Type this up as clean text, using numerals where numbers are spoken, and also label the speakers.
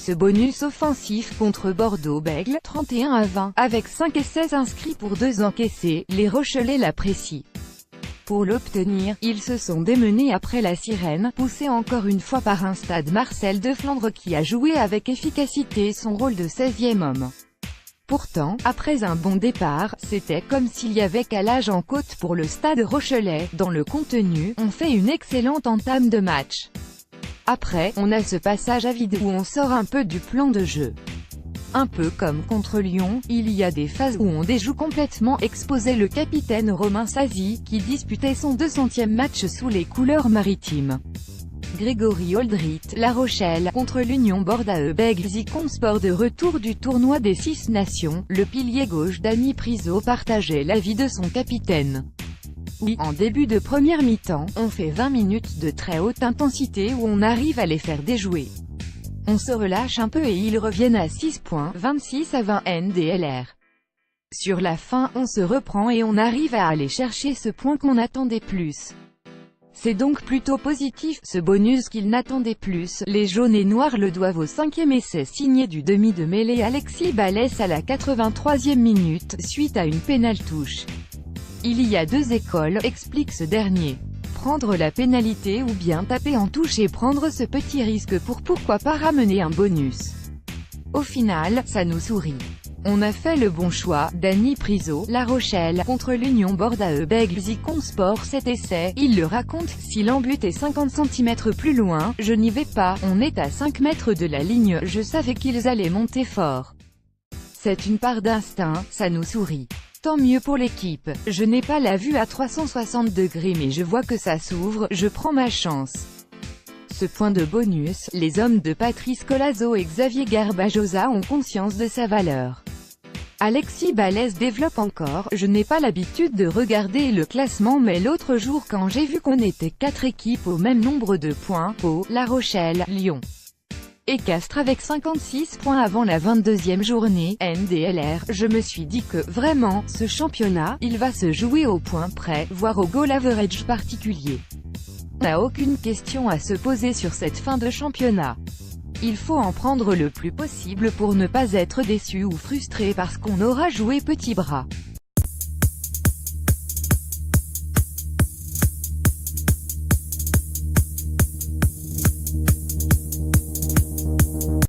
Speaker 1: ce bonus offensif contre Bordeaux-Bègles, 31-20, avec 5 essais inscrits pour 2 encaissés, les Rochelais l'apprécient. Pour l'obtenir, ils se sont démenés après la sirène, poussés encore une fois par un Stade Marcel de Flandre qui a joué avec efficacité son rôle de 16e homme. Pourtant, après un bon départ, c'était comme s'il y avait calage en côte pour le Stade Rochelais. Dans le contenu, on fait une excellente entame de match. Après, on a ce passage à vide où on sort un peu du plan de jeu. Un peu comme contre Lyon, il y a des phases où on déjoue complètement, exposait le capitaine Romain Sazi, qui disputait son 200e match sous les couleurs maritimes. Grégory Oldrit, La Rochelle, contre l'Union Bordeaux-Bègles. Sport de retour du tournoi des 6 nations, le pilier gauche Dany Priso partageait l'avis de son capitaine. Oui, en début de première mi-temps, on fait 20 minutes de très haute intensité où on arrive à les faire déjouer. On se relâche un peu et ils reviennent à 6 points, 26-20 NDLR. Sur la fin, on se reprend et on arrive à aller chercher ce point qu'on attendait plus. C'est donc plutôt positif, ce bonus qu'ils n'attendaient plus. Les jaunes et noirs le doivent au 5e essai signé du demi de mêlée Alexis Balès à la 83e minute, suite à une pénale touche. Il y a 2 écoles, explique ce dernier. Prendre la pénalité ou bien taper en touche et prendre ce petit risque pour pourquoi pas ramener un bonus. Au final, ça nous sourit. On a fait le bon choix. Dany Priso, La Rochelle, contre l'Union Bordeaux-Bègles. Sport cet essai, il le raconte, si l'embut est 50 cm plus loin, je n'y vais pas, on est à 5 mètres de la ligne, je savais qu'ils allaient monter fort. C'est une part d'instinct, ça nous sourit. Tant mieux pour l'équipe, je n'ai pas la vue à 360 degrés mais je vois que ça s'ouvre, je prends ma chance. Ce point de bonus, les hommes de Patrice Colazo et Xavier Garbajosa ont conscience de sa valeur. Alexis Balès développe encore, je n'ai pas l'habitude de regarder le classement mais l'autre jour quand j'ai vu qu'on était 4 équipes au même nombre de points, Pau, La Rochelle, Lyon et Castres avec 56 points avant la 22e journée, NDLR, je me suis dit que, vraiment, ce championnat, il va se jouer au point près, voire au goal average particulier. On n'a aucune question à se poser sur cette fin de championnat. Il faut en prendre le plus possible pour ne pas être déçu ou frustré parce qu'on aura joué petit bras.